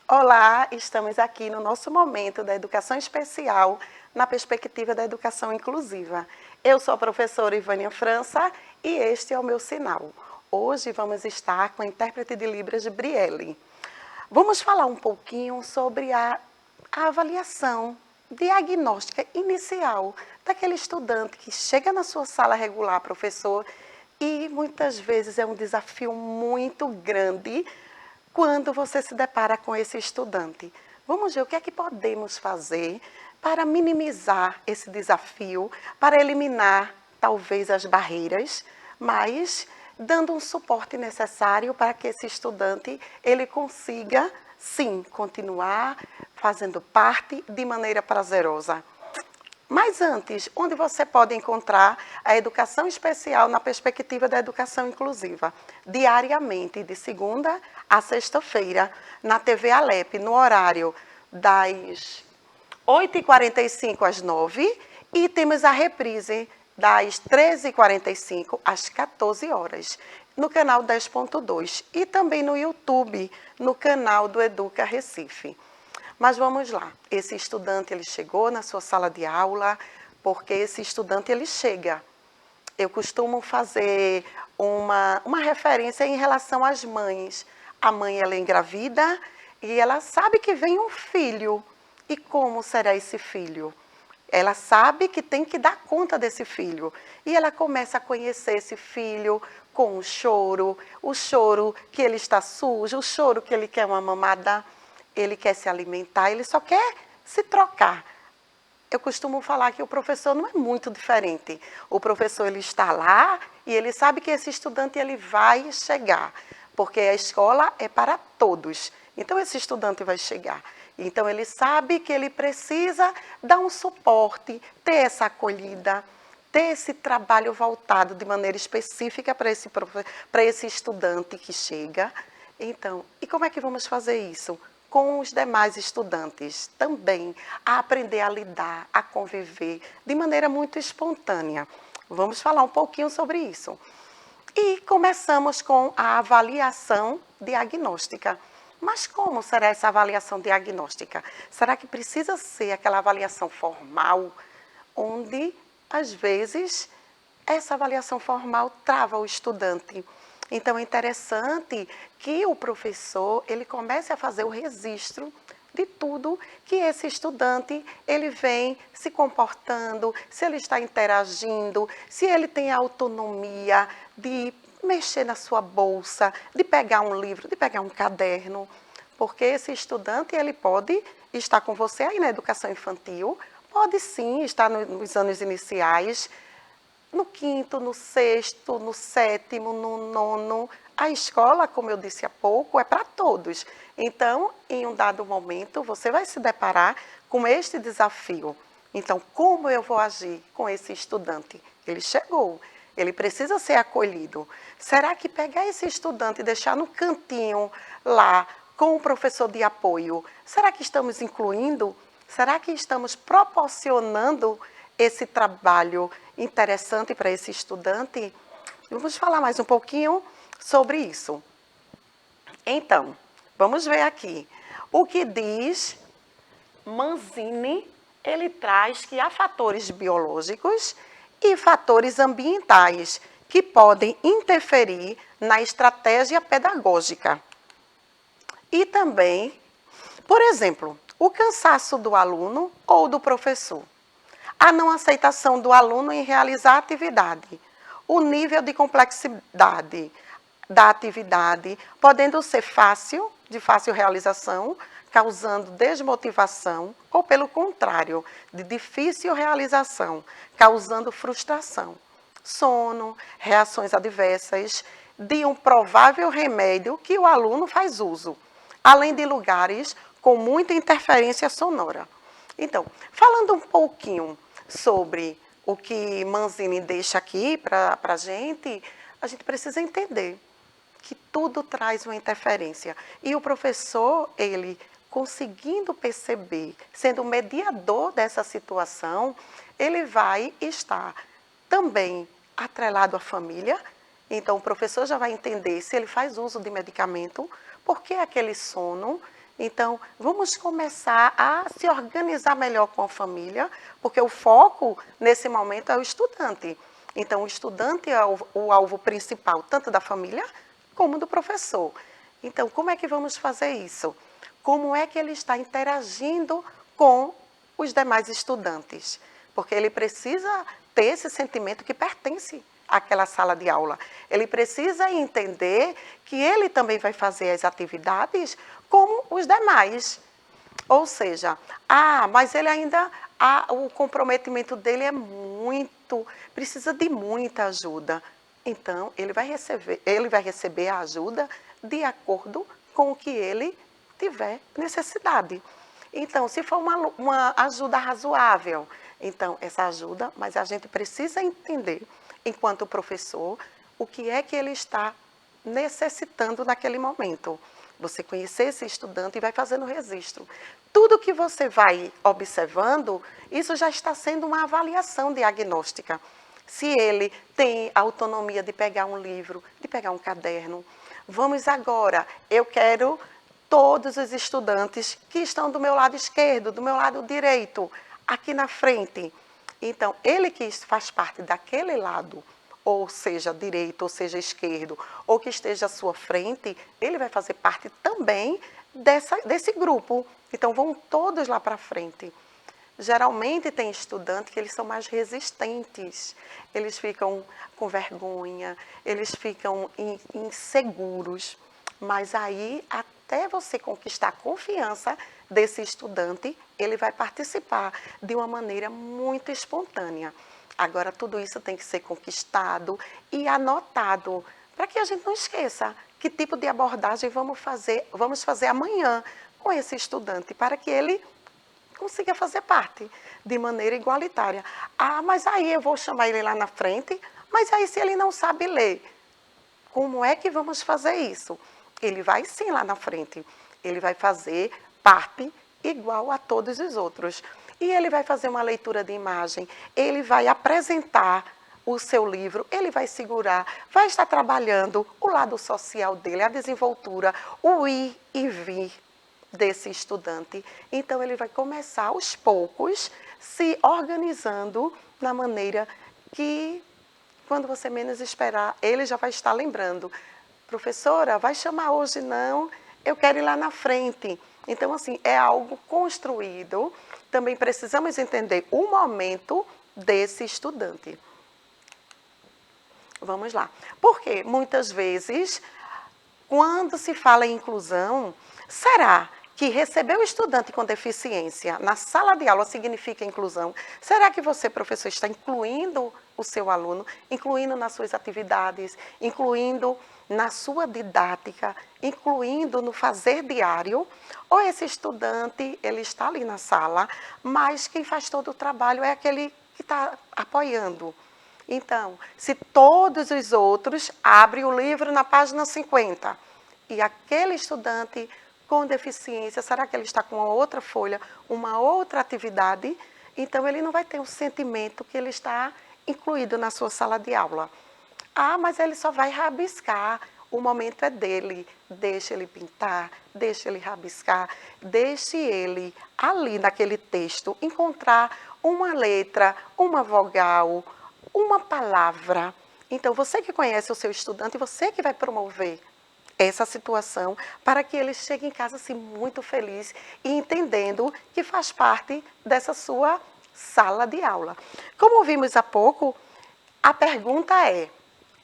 Olá, estamos aqui no nosso momento da educação especial na perspectiva da educação inclusiva. Eu sou a professora Ivânia França e este é o meu sinal. Hoje vamos estar com a intérprete de Libras Brielle. Vamos falar um pouquinho sobre a avaliação diagnóstica inicial daquele estudante que chega na sua sala regular, professor, e muitas vezes é um desafio muito grande quando você se depara com esse estudante. Vamos ver o que é que podemos fazer para minimizar esse desafio, para eliminar talvez as barreiras, mas dando um suporte necessário para que esse estudante ele consiga, sim, continuar fazendo parte de maneira prazerosa. Mas antes, onde você pode encontrar a educação especial na perspectiva da educação inclusiva? Diariamente, de segunda a sexta-feira, na TV Alep, no horário das 8h45 às 9h, e temos a reprise das 13h45 às 14 horas, no canal 10.2 e também no YouTube, no canal do Educa Recife. Mas vamos lá, esse estudante ele chegou na sua sala de aula, porque esse estudante ele chega. Eu costumo fazer uma referência em relação às mães. A mãe ela é engravida e ela sabe que vem um filho. E como será esse filho? Ela sabe que tem que dar conta desse filho. E ela começa a conhecer esse filho com o choro que ele está sujo, o choro que ele quer uma mamada. Ele quer se alimentar, ele só quer se trocar. Eu costumo falar que o professor não é muito diferente. O professor ele está lá e ele sabe que esse estudante ele vai chegar, porque a escola é para todos. Então esse estudante vai chegar. Então ele sabe que ele precisa dar um suporte, ter essa acolhida, ter esse trabalho voltado de maneira específica para esse estudante que chega. Então, e como é que vamos fazer isso? Com os demais estudantes também, a aprender a lidar, a conviver de maneira muito espontânea. Vamos falar um pouquinho sobre isso. E começamos com a avaliação diagnóstica. Mas como será essa avaliação diagnóstica? Será que precisa ser aquela avaliação formal, onde, às vezes, essa avaliação formal trava o estudante? Então, é interessante que o professor ele comece a fazer o registro de tudo que esse estudante ele vem se comportando, se ele está interagindo, se ele tem a autonomia de mexer na sua bolsa, de pegar um livro, de pegar um caderno, porque esse estudante ele pode estar com você aí na educação infantil, pode sim estar nos anos iniciais, no quinto, no sexto, no sétimo, no nono. A escola, como eu disse há pouco, é para todos. Então, em um dado momento, você vai se deparar com este desafio. Então, como eu vou agir com esse estudante? Ele chegou, ele precisa ser acolhido. Será que pegar esse estudante e deixar no cantinho lá com o professor de apoio, será que estamos incluindo? Será que estamos proporcionando esse trabalho interessante para esse estudante? Vamos falar mais um pouquinho sobre isso. Então, vamos ver aqui. O que diz Manzini, ele traz que há fatores biológicos e fatores ambientais que podem interferir na estratégia pedagógica. E também, por exemplo, o cansaço do aluno ou do professor, a não aceitação do aluno em realizar a atividade, o nível de complexidade da atividade, podendo ser de fácil realização, causando desmotivação, ou pelo contrário, de difícil realização, causando frustração, sono, reações adversas, de um provável remédio que o aluno faz uso, além de lugares com muita interferência sonora. Então, falando um pouquinho sobre o que Manzini deixa aqui para a gente precisa entender que tudo traz uma interferência. E o professor, ele conseguindo perceber, sendo mediador dessa situação, ele vai estar também atrelado à família. Então, o professor já vai entender se ele faz uso de medicamento, por que aquele sono, Então, vamos começar a se organizar melhor com a família, porque o foco nesse momento é o estudante. Então, o estudante é o alvo principal, tanto da família como do professor. Então, como é que vamos fazer isso? Como é que ele está interagindo com os demais estudantes? Porque ele precisa ter esse sentimento que pertence àquela sala de aula. Ele precisa entender que ele também vai fazer as atividades como os demais. Ou seja, mas ele ainda, o comprometimento dele é muito, precisa de muita ajuda. Então, ele vai receber a ajuda de acordo com o que ele tiver necessidade. Então, se for uma ajuda razoável, então essa ajuda, mas a gente precisa entender, enquanto professor, o que é que ele está necessitando naquele momento. Você conhecer esse estudante e vai fazendo registro. Tudo que você vai observando, isso já está sendo uma avaliação diagnóstica. Se ele tem autonomia de pegar um livro, de pegar um caderno. Vamos agora, eu quero todos os estudantes que estão do meu lado esquerdo, do meu lado direito, aqui na frente. Então, ele que faz parte daquele lado, ou seja direito, ou seja esquerdo, ou que esteja à sua frente, ele vai fazer parte também desse grupo. Então, vão todos lá para frente. Geralmente tem estudantes que eles são mais resistentes, eles ficam com vergonha, eles ficam inseguros, mas aí até você conquistar a confiança desse estudante, ele vai participar de uma maneira muito espontânea. Agora, tudo isso tem que ser conquistado e anotado, para que a gente não esqueça que tipo de abordagem vamos fazer amanhã com esse estudante, para que ele consiga fazer parte de maneira igualitária. Mas aí eu vou chamar ele lá na frente, mas aí se ele não sabe ler, como é que vamos fazer isso? Ele vai sim lá na frente, ele vai fazer parte igual a todos os outros. E ele vai fazer uma leitura de imagem, ele vai apresentar o seu livro, ele vai segurar, vai estar trabalhando o lado social dele, a desenvoltura, o ir e vir desse estudante. Então, ele vai começar aos poucos se organizando na maneira que, quando você menos esperar, ele já vai estar lembrando. Professora, vai chamar hoje não? Eu quero ir lá na frente. Então, assim, é algo construído. Também precisamos entender o momento desse estudante. Vamos lá. Porque muitas vezes, quando se fala em inclusão, será que receber o estudante com deficiência na sala de aula significa inclusão? Será que você, professor, está incluindo o seu aluno, incluindo nas suas atividades, incluindo na sua didática, incluindo no fazer diário? Ou esse estudante, ele está ali na sala, mas quem faz todo o trabalho é aquele que está apoiando? Então, se todos os outros abrem o livro na página 50 e aquele estudante com deficiência, será que ele está com uma outra folha, uma outra atividade? Então, ele não vai ter o sentimento que ele está incluído na sua sala de aula. Mas ele só vai rabiscar, o momento é dele, deixe ele pintar, deixe ele rabiscar, deixe ele ali naquele texto encontrar uma letra, uma vogal, uma palavra. Então, você que conhece o seu estudante, você que vai promover essa situação para que ele chegue em casa assim, muito feliz e entendendo que faz parte dessa sua sala de aula. Como vimos há pouco, a pergunta é: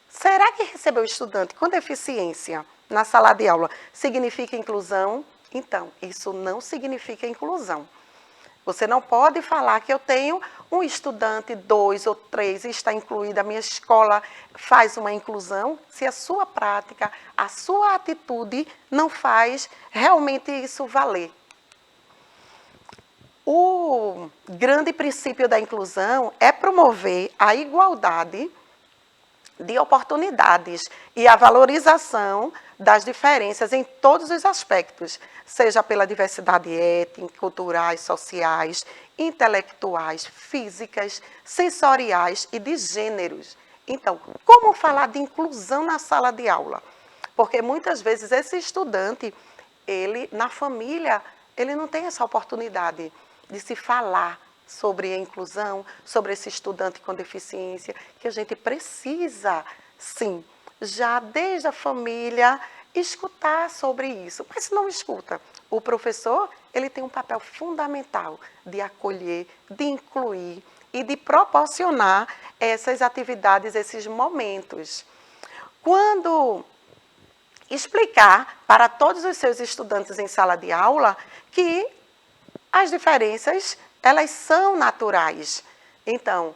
será que receber o estudante com deficiência na sala de aula significa inclusão? Então, isso não significa inclusão. Você não pode falar que eu tenho um estudante, 2 ou 3, e está incluída, a minha escola faz uma inclusão, se a sua prática, a sua atitude não faz realmente isso valer. O grande princípio da inclusão é promover a igualdade de oportunidades e a valorização das diferenças em todos os aspectos, seja pela diversidade étnica, culturais, sociais, intelectuais, físicas, sensoriais e de gêneros. Então, como falar de inclusão na sala de aula? Porque muitas vezes esse estudante, ele, na família, ele não tem essa oportunidade de se falar sobre a inclusão, sobre esse estudante com deficiência, que a gente precisa, sim, já desde a família, escutar sobre isso. Mas se não escuta, o professor, ele tem um papel fundamental de acolher, de incluir e de proporcionar essas atividades, esses momentos. Quando explicar para todos os seus estudantes em sala de aula que as diferenças, elas são naturais. Então,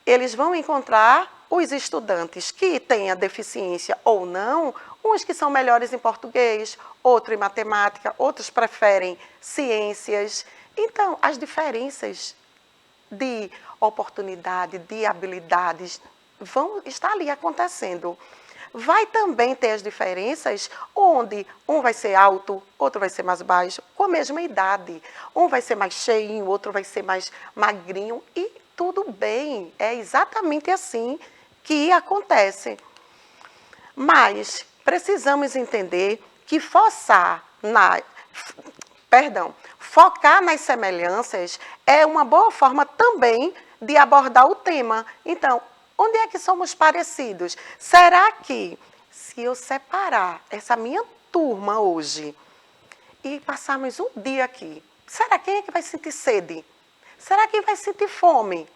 eles vão encontrar os estudantes que têm a deficiência ou não, uns que são melhores em português, outros em matemática, outros preferem ciências. Então, as diferenças de oportunidade, de habilidades, vão estar ali acontecendo. Vai também ter as diferenças onde um vai ser alto, outro vai ser mais baixo, com a mesma idade. Um vai ser mais cheinho, outro vai ser mais magrinho e tudo bem. É exatamente assim que acontece. Mas precisamos entender que focar nas semelhanças é uma boa forma também de abordar o tema. Então, onde é que somos parecidos? Será que, se eu separar essa minha turma hoje e passarmos um dia aqui, será quem é que vai sentir sede? Será quem vai sentir fome?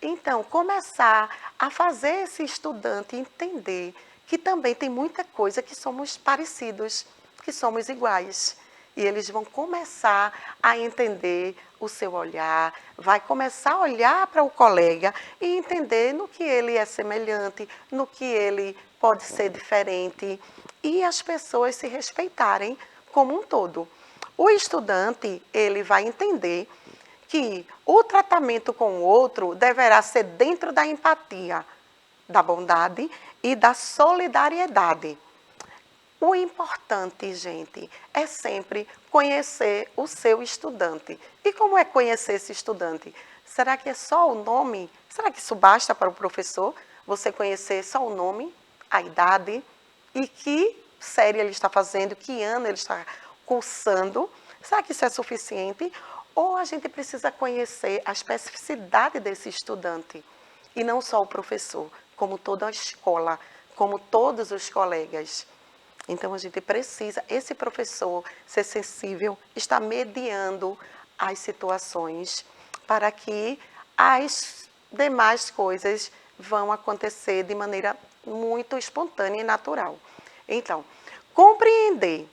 Então, começar a fazer esse estudante entender que também tem muita coisa que somos parecidos, que somos iguais. E eles vão começar a entender o seu olhar, vai começar a olhar para o colega e entender no que ele é semelhante, no que ele pode ser diferente, e as pessoas se respeitarem como um todo. O estudante, ele vai entender que o tratamento com o outro deverá ser dentro da empatia, da bondade e da solidariedade. O importante, gente, é sempre conhecer o seu estudante. E como é conhecer esse estudante? Será que é só o nome? Será que isso basta para o professor? Você conhecer só o nome, a idade e que série ele está fazendo, que ano ele está cursando? Será que isso é suficiente? Ou a gente precisa conhecer a especificidade desse estudante? E não só o professor, como toda a escola, como todos os colegas. Então, a gente precisa, esse professor, ser sensível, estar mediando as situações para que as demais coisas vão acontecer de maneira muito espontânea e natural. Então, compreender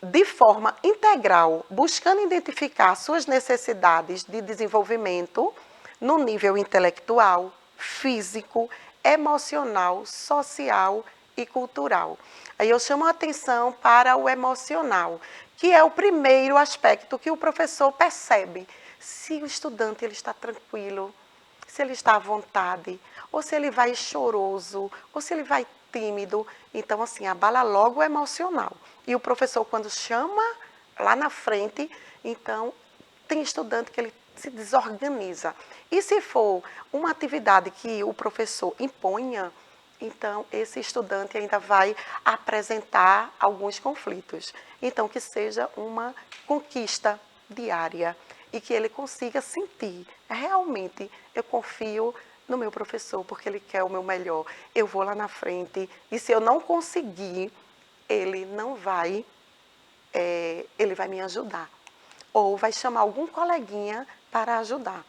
de forma integral, buscando identificar suas necessidades de desenvolvimento no nível intelectual, físico, emocional, social e cultural. Aí eu chamo a atenção para o emocional, que é o primeiro aspecto que o professor percebe. Se o estudante ele está tranquilo, se ele está à vontade, ou se ele vai choroso, ou se ele vai tímido. Então, assim, abala logo o emocional. E o professor, quando chama lá na frente, então, tem estudante que ele se desorganiza. E se for uma atividade que o professor imponha, então, esse estudante ainda vai apresentar alguns conflitos. Então, que seja uma conquista diária e que ele consiga sentir, realmente, eu confio no meu professor, porque ele quer o meu melhor. Eu vou lá na frente e se eu não conseguir, ele não vai, ele vai me ajudar. Ou vai chamar algum coleguinha para ajudar.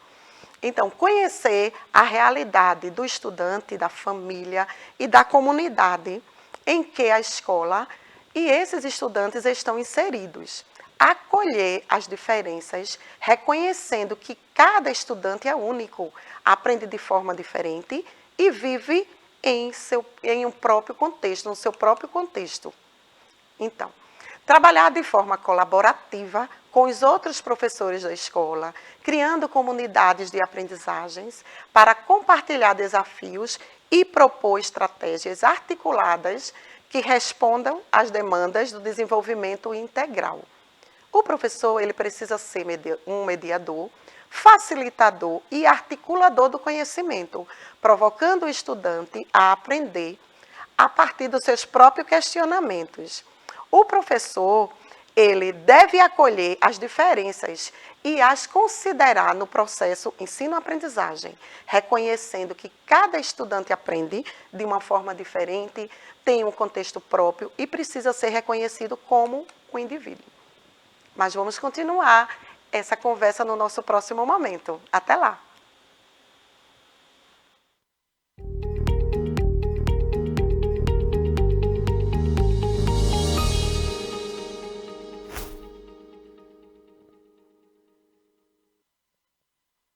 Então, conhecer a realidade do estudante, da família e da comunidade em que a escola e esses estudantes estão inseridos. Acolher as diferenças, reconhecendo que cada estudante é único, aprende de forma diferente e vive em um próprio contexto, no seu próprio contexto. Então, trabalhar de forma colaborativa com os outros professores da escola, criando comunidades de aprendizagens para compartilhar desafios e propor estratégias articuladas que respondam às demandas do desenvolvimento integral. O professor ele precisa ser um mediador, facilitador e articulador do conhecimento, provocando o estudante a aprender a partir dos seus próprios questionamentos. O professor, ele deve acolher as diferenças e as considerar no processo ensino-aprendizagem, reconhecendo que cada estudante aprende de uma forma diferente, tem um contexto próprio e precisa ser reconhecido como um indivíduo. Mas vamos continuar essa conversa no nosso próximo momento. Até lá!